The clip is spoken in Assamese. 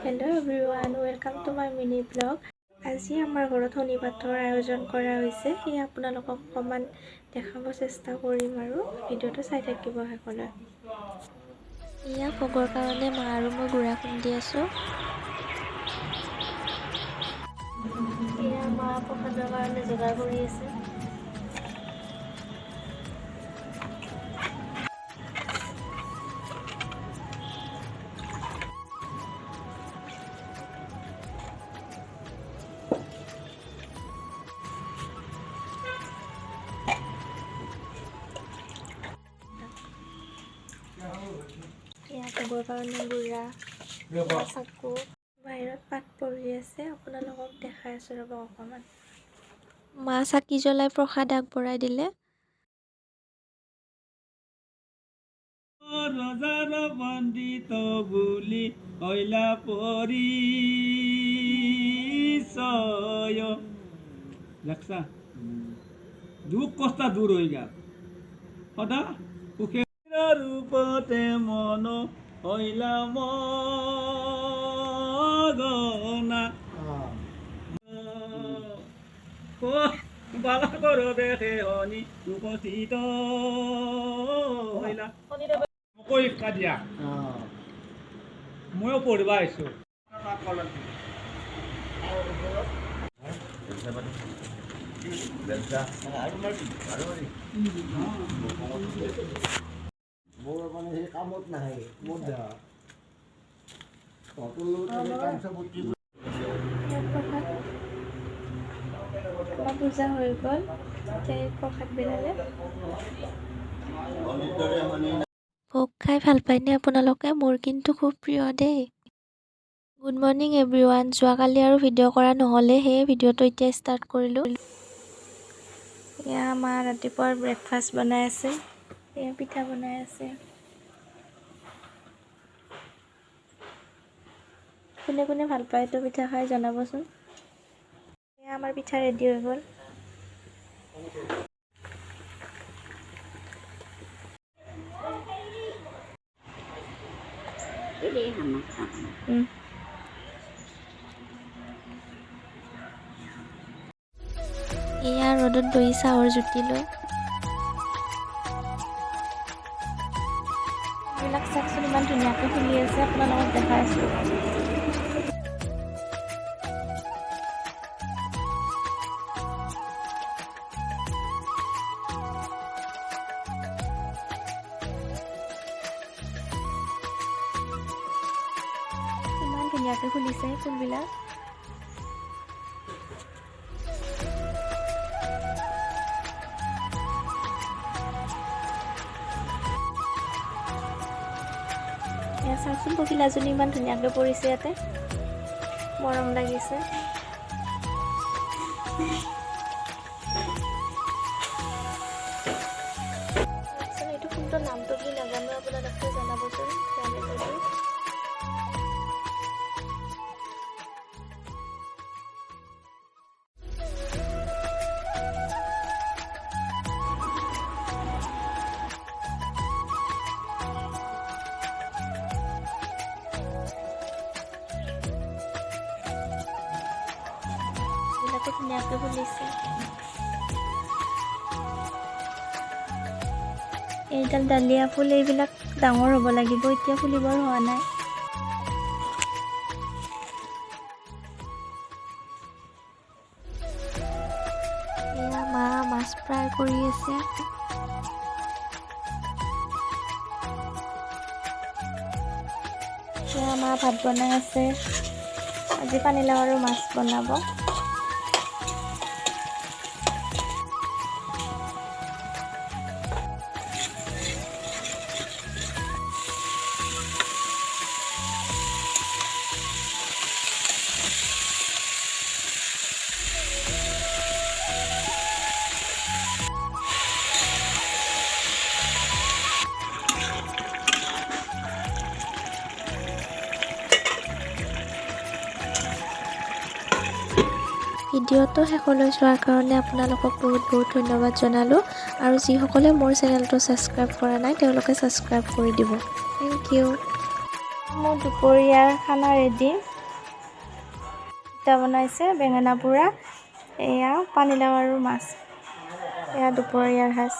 Hello everyone, welcome to my mini vlog. আজি আমাৰ ঘৰত শনি পাঠৰ আয়োজন কৰা হৈছে। এই আপোনালোকক অকমান দেখাব চেষ্টা কৰিম আৰু ভিডিওটো চাই থাকিব সকলোৱে। ইয়া ভোগৰ কাৰণে মা আৰু মই গুড়া খুন্দি আছো। ইয়া মা প্ৰসাদৰ কাৰণে যোগাৰ কৰি আছে। ভোগৰ কাৰণে গুড়া চাকু বাহিৰত পাত পৰি আছে। আপোনালোকক দেখাই আছো ৰ'ব অকণমান। মা চাকি জ্বলাই প্ৰসাদ আগবঢ়াই দিলে। ৰজাৰ পণ্ডিত বুলি কইলা পৰিচয় দেখছা দুখ কষ্ট দূৰ হৈ গ'ল সদা সুখে ৰূপতে মন হইলা মগনা বালাকৰ দেখে শনি উপস্থিত হইলা পৰীক্ষা দিয়া ময়ো পঢ়িব আহিছোঁ। মোৰ মানে সেই কামত নাহে মোৰ দেহা পূজা হৈ গ'ল, প্ৰসাদ বিলালে। ভোগ খাই ভাল পায়নে আপোনালোকে? মোৰ কিন্তু খুব প্ৰিয় দেই। Good morning everyone. যোৱাকালি আৰু ভিডিঅ' কৰা নহ'লে সেয়ে ভিডিঅ'টো এতিয়া ষ্টাৰ্ট কৰিলোঁ। এয়া মা ৰাতিপুৱাৰ ব্ৰেকফাষ্ট বনাই আছে। এয়া পিঠা বনাই আছে। কোনে কোনে ভাল পায় এইটো পিঠা খাই জনাবচোন। এয়া আমাৰ পিঠা ৰেডি হৈ গ'ল। এয়া ৰ'দত বহি চাহৰ জুতি লৈ এইবিলাক চাওকচোন, ইমান ধুনীয়াকৈ ফুলি আছে। আপোনালোকক দেখাই আছোঁ। ইমান ধুনীয়াকৈ ফুলিছে ফুলবিলাক। চাওকচোন পখিলাজনী ইমান ধুনীয়াকৈ পৰিছে ইয়াতে, মৰম লাগিছে। এইটো ফুলটোৰ নামটো কি নাজানো, আপোনালোকে জনাবচোন। ধুনীয়াকৈ ফুলিছে। এইডাল ডালিয়া ফুল, এইবিলাক ডাঙৰ হ'ব লাগিব, এতিয়া ফুলিবৰ হোৱা নাই। এয়া মা মাছ ফ্ৰাই কৰি আছে। এয়া মা ভাত বনাই আছে। আজি পানীলাও আৰু মাছ বনাব। ভিডিঅ'টো শেষলৈ চোৱাৰ কাৰণে আপোনালোকক বহুত বহুত ধন্যবাদ জনালোঁ। আৰু যিসকলে মোৰ চেনেলটো ছাবস্ক্ৰাইব কৰা নাই তেওঁলোকে ছাবস্ক্ৰাইব কৰি দিব। Thank you. মোৰ দুপৰীয়াৰ খানা ৰেডি। কোপ্তা বনাইছে, বেঙেনা পোৰা, এয়া পানীলাও আৰু মাছ। এয়া দুপৰীয়াৰ সাজ।